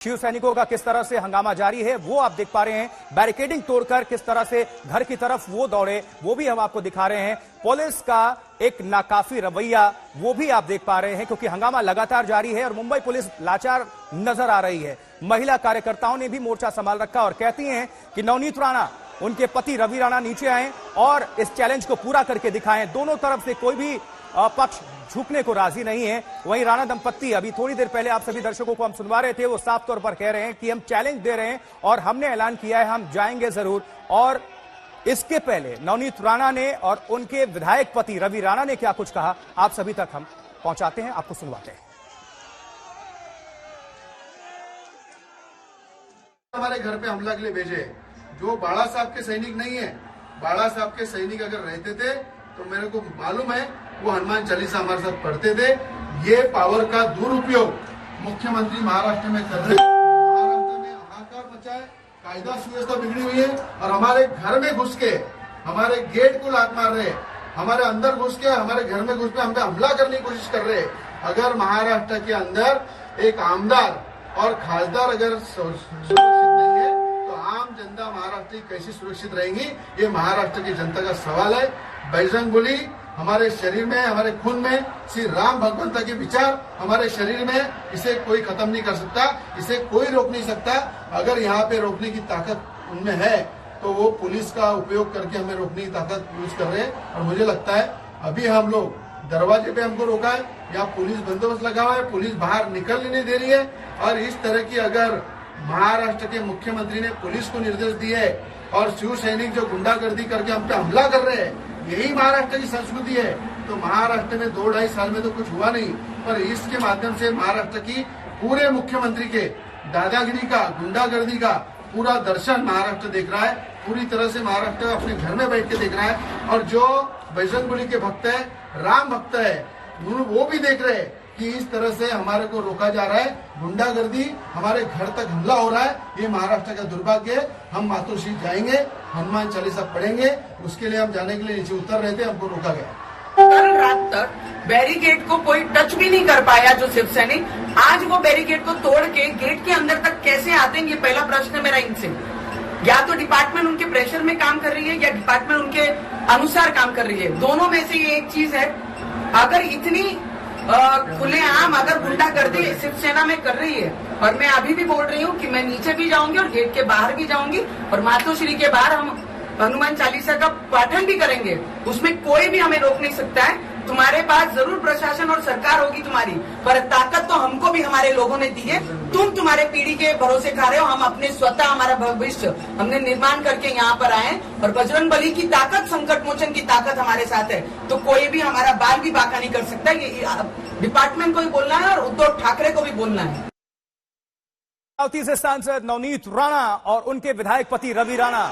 शिव सैनिकों का किस तरह से हंगामा जारी है वो आप देख पा रहे हैं। बैरिकेडिंग तोड़कर किस तरह से घर की तरफ वो दौड़े वो भी हम आपको दिखा रहे हैं। पुलिस का एक नाकाफी रवैया वो भी आप देख पा रहे हैं, क्योंकि हंगामा लगातार जारी है और मुंबई पुलिस लाचार नजर आ रही है। महिला कार्यकर्ताओं ने भी मोर्चा संभाल रखा और कहती हैं कि नवनीत राणा, उनके पति रवि राणा नीचे आए और इस चैलेंज को पूरा करके दिखाएं। दोनों तरफ से कोई भी पक्ष झुकने को राजी नहीं है। वहीं राणा दंपत्ति, अभी थोड़ी देर पहले आप सभी दर्शकों को हम सुनवा रहे थे, वो साफ तौर पर कह रहे हैं कि हम चैलेंज दे रहे हैं और हमने ऐलान किया है हम जाएंगे जरूर। और इसके पहले नवनीत राणा ने और उनके विधायक पति रवि राणा ने क्या कुछ कहा, आप सभी तक हम पहुंचाते हैं, आपको सुनवाते हैं। हमारे घर पे हमला के लिए भेजे, जो बाड़ा साहब के सैनिक नहीं है। बाड़ा साहब के सैनिक अगर रहते थे तो मेरे को मालूम है वो हनुमान चालीसा हमारे साथ पढ़ते थे। ये पावर का दुरुपयोग मुख्यमंत्री महाराष्ट्र में कर रहे हैं। महाराष्ट्र में हाहाकार मचा है, कायदा सुव्यवस्था बिगड़ी हुई है और हमारे घर में घुस के हमारे गेट को लात मार रहे, हमारे अंदर घुस के हमारे घर में घुस के हम पे हमला करने की कोशिश कर रहे। अगर महाराष्ट्र के अंदर एक आमदार और खासदार अगर सुरक्षित नहीं है तो आम जनता महाराष्ट्र की कैसी सुरक्षित रहेंगी, ये महाराष्ट्र की जनता का सवाल है। बजरंग बली हमारे शरीर में, हमारे खून में, श्री राम भगवंता के विचार हमारे शरीर में, इसे कोई खत्म नहीं कर सकता, इसे कोई रोक नहीं सकता। अगर यहाँ पे रोकने की ताकत उनमें है तो वो पुलिस का उपयोग करके हमें रोकने की ताकत यूज कर रहे हैं। और मुझे लगता है अभी हम लोग दरवाजे पे हमको रोका है, यहाँ पुलिस बंदोबस्त लगा हुआ है, पुलिस बाहर निकलने नहीं दे रही है। और इस तरह की अगर महाराष्ट्र के मुख्यमंत्री ने पुलिस को निर्देश दिए है और शिव सैनिक जो गुंडागर्दी करके हम पे हमला कर रहे हैं, यही महाराष्ट्र की संस्कृति है, तो महाराष्ट्र में 2-2.5 साल में तो कुछ हुआ नहीं। पर इसके माध्यम से महाराष्ट्र की पूरे मुख्यमंत्री के दादागिरी का, गुंडागर्दी का पूरा दर्शन महाराष्ट्र देख रहा है। पूरी तरह से महाराष्ट्र अपने घर में बैठ के देख रहा है। और जो बजरंगबली के भक्त है, राम भक्त है, वो भी देख रहे हैं कि इस तरह से हमारे को रोका जा रहा है, गुंडागर्दी, हमारे घर तक हमला हो रहा है। ये महाराष्ट्र का दुर्भाग्य है। हम मातोश्री जाएंगे, हनुमान चालीसा पढ़ेंगे, उसके लिए हम जाने के लिए नीचे उतर रहे थे, हमको रोका गया। कल रात तक बैरिकेड को कोई टच भी नहीं कर पाया जो शिव सैनिक, आज वो बैरिकेड को तोड़ के गेट के अंदर तक कैसे आते हैं, ये पहला प्रश्न है मेरा इनसे। या तो डिपार्टमेंट उनके प्रेशर में काम कर रही है या डिपार्टमेंट उनके अनुसार काम कर रही है। दोनों में से ये एक चीज है। अगर इतनी खुलेआम अगर गुंडागर्दी शिवसेना में कर रही है, और मैं अभी भी बोल रही हूँ कि मैं नीचे भी जाऊंगी और गेट के बाहर भी जाऊंगी और मातोश्री के बाहर हम हनुमान चालीसा का पाठन भी करेंगे, उसमें कोई भी हमें रोक नहीं सकता है। तुम्हारे पास जरूर प्रशासन और सरकार होगी तुम्हारी, पर ताकत तो हमको भी हमारे लोगों ने दी है। तुम तुम्हारे पीढ़ी के भरोसे खा रहे हो, हम अपने स्वतः हमारा भविष्य हमने निर्माण करके यहाँ पर आए। और बजरंग बली की ताकत, संकट मोचन की ताकत हमारे साथ है, तो कोई भी हमारा बाल भी बांका नहीं कर सकता। ये डिपार्टमेंट को भी बोलना है और उद्धव ठाकरे को भी बोलना है। अमरावती से सांसद नवनीत राणा और उनके विधायक पति रवि राणा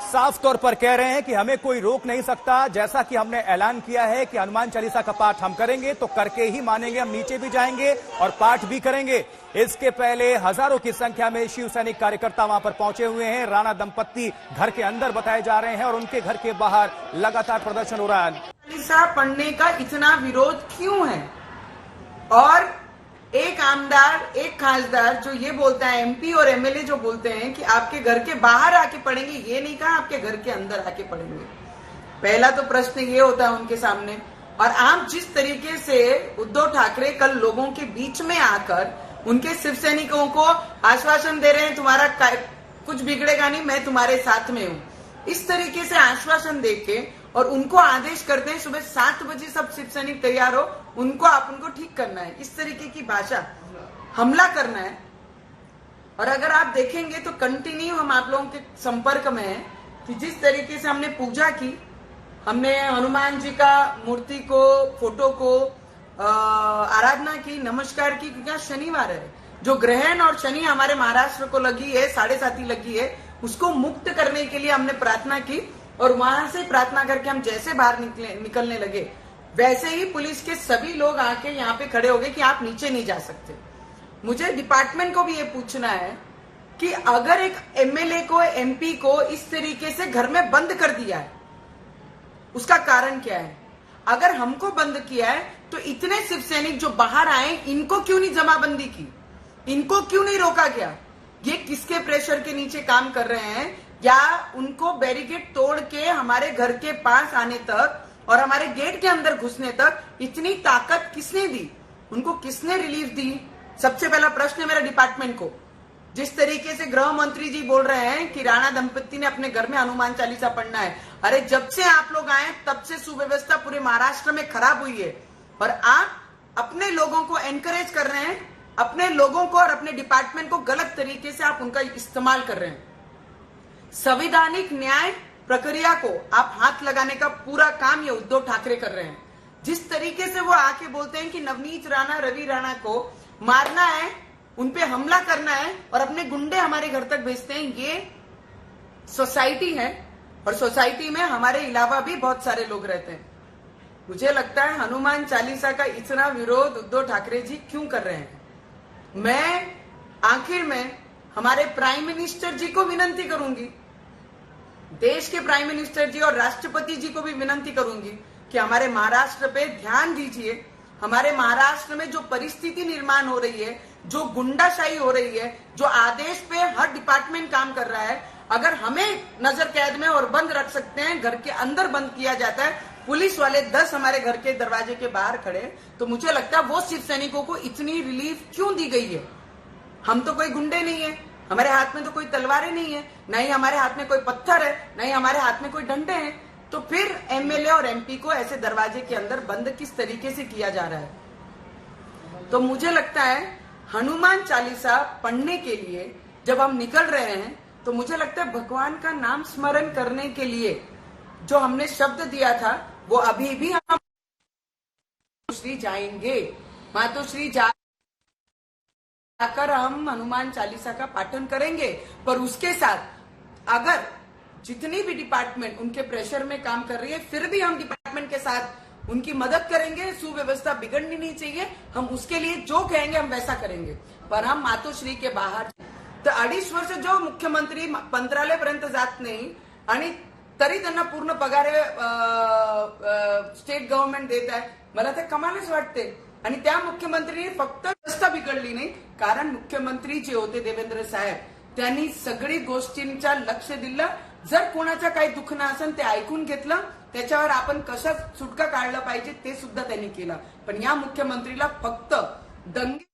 साफ तौर पर कह रहे हैं कि हमें कोई रोक नहीं सकता। जैसा कि हमने ऐलान किया है कि हनुमान चालीसा का पाठ हम करेंगे तो करके ही मानेंगे, हम नीचे भी जाएंगे और पाठ भी करेंगे। इसके पहले हजारों की संख्या में शिव सैनिक कार्यकर्ता वहां पर पहुंचे हुए हैं। राणा दंपत्ति घर के अंदर बताए जा रहे हैं और उनके घर के बाहर लगातार प्रदर्शन हो रहा है। चालीसा पढ़ने का इतना विरोध क्यों है? और एक आमदार, एक खासदार जो ये बोलता है, एमपी और एमएलए जो बोलते हैं कि आपके घर के बाहर आके पढ़ेंगे, ये नहीं कहा आपके घर के अंदर आके पढ़ेंगे। पहला तो प्रश्न ये होता है उनके सामने। और आप जिस तरीके से उद्धव ठाकरे कल लोगों के बीच में आकर उनके शिव सैनिकों को आश्वासन दे रहे हैं, तुम्हारा कुछ बिगड़ेगा नहीं, मैं तुम्हारे साथ में हूं, इस तरीके से आश्वासन देके और उनको आदेश करते हैं सुबह 7 बजे सब शिव सैनिक तैयार हो, उनको आप उनको ठीक करना है, इस तरीके की भाषा, हमला करना है। और अगर आप देखेंगे तो कंटिन्यू हम आप लोगों के संपर्क में हैं कि जिस तरीके से हमने पूजा की, हमने हनुमान जी का मूर्ति को, फोटो को आराधना की, नमस्कार की, क्योंकि आज शनिवार है। जो ग्रहण और शनि हमारे महाराष्ट्र को लगी है, 7.5 लगी है, उसको मुक्त करने के लिए हमने प्रार्थना की। और वहां से प्रार्थना करके हम जैसे बाहर निकलने लगे, वैसे ही पुलिस के सभी लोग आके यहाँ पे खड़े हो गए कि आप नीचे नहीं जा सकते। मुझे डिपार्टमेंट को भी ये पूछना है कि अगर एक एमएलए को, एमपी को इस तरीके से घर में बंद कर दिया है, उसका कारण क्या है? अगर हमको बंद किया है तो इतने शिव सैनिक जो बाहर आए, इनको क्यों नहीं जमाबंदी की? इनको क्यों नहीं रोका गया? ये किसके प्रेशर के नीचे काम कर रहे हैं? या उनको बैरिकेड तोड़ के हमारे घर के पास आने तक और हमारे गेट के अंदर घुसने तक इतनी ताकत किसने दी? उनको किसने रिलीफ दी? सबसे पहला प्रश्न है मेरा डिपार्टमेंट को। जिस तरीके से गृह मंत्री जी बोल रहे हैं कि राणा दंपत्ति ने अपने घर में हनुमान चालीसा पढ़ना है, अरे जब से आप लोग आए तब से सुव्यवस्था पूरे महाराष्ट्र में खराब हुई है और आप अपने लोगों को एनकरेज कर रहे हैं, अपने लोगों को और अपने डिपार्टमेंट को गलत तरीके से आप उनका इस्तेमाल कर रहे हैं। संवैधानिक न्याय प्रक्रिया को आप हाथ लगाने का पूरा काम ये उद्धव ठाकरे कर रहे हैं। जिस तरीके से वो आके बोलते हैं कि नवनीत राणा, रवि राणा को मारना है, उनपे हमला करना है और अपने गुंडे हमारे घर तक भेजते हैं, ये सोसाइटी है और सोसाइटी में हमारे अलावा भी बहुत सारे लोग रहते हैं। मुझे लगता है हनुमान चालीसा का इतना विरोध उद्धव ठाकरे जी क्यों कर रहे हैं? मैं आखिर में हमारे प्राइम मिनिस्टर जी को विनंती करूंगी, देश के प्राइम मिनिस्टर जी और राष्ट्रपति जी को भी विनंती करूंगी कि हमारे महाराष्ट्र पे ध्यान दीजिए। हमारे महाराष्ट्र में जो परिस्थिति निर्माण हो रही है, जो गुंडाशाही हो रही है, जो आदेश पे हर डिपार्टमेंट काम कर रहा है, अगर हमें नजर कैद में और बंद रख सकते हैं, घर के अंदर बंद किया जाता है, पुलिस वाले 10 हमारे घर के दरवाजे के बाहर खड़े, तो मुझे लगता है वो शिव सैनिकों को इतनी रिलीफ क्यों दी गई है? हम तो कोई गुंडे नहीं है, हमारे हाथ में तो कोई तलवारें नहीं है, न ही हमारे हाथ में कोई पत्थर है, न ही हमारे हाथ में कोई डंडे हैं, तो फिर एमएलए और एमपी को ऐसे दरवाजे के अंदर बंद किस तरीके से किया जा रहा है? तो मुझे लगता है हनुमान चालीसा पढ़ने के लिए जब हम निकल रहे हैं तो मुझे लगता है भगवान का नाम स्मरण करने के लिए जो हमने शब्द दिया था वो अभी भी हम मातोश्री जाएंगे, मातोश्री जाकर हम हनुमान चालीसा का पाठन करेंगे। पर उसके साथ अगर जितनी भी डिपार्टमेंट उनके प्रेशर में काम कर रही है, फिर भी हम डिपार्टमेंट के साथ उनकी मदद करेंगे। सुव्यवस्था बिगड़नी नहीं चाहिए, हम उसके लिए जो कहेंगे हम वैसा करेंगे। पर हम मातोश्री के बाहर तर 2.5 वर्ष जो मुख्यमंत्री मंत्रालयापर्यंत जात नाही आणि तरी त्यांना पूर्ण पगार स्टेट गव्हर्नमेंट देत आहे, मला ते कमालच वाटते। आणि त्या मुख्यमंत्रीने फक्त व्यवस्था बिघडली नाही, कारण मुख्यमंत्री जे होते देवेंद्र साहेब त्यांनी सगळी गोष्टींच्या लक्ष दिलं। जर कोणाचं काही दुखणं असेल ते ऐकून घेतलं, त्याच्यावर आपण कसं सुटका काढलं पाहिजे ते सुद्धा त्यांनी केलं। पण या मुख्यमंत्रीला फक्त दंगे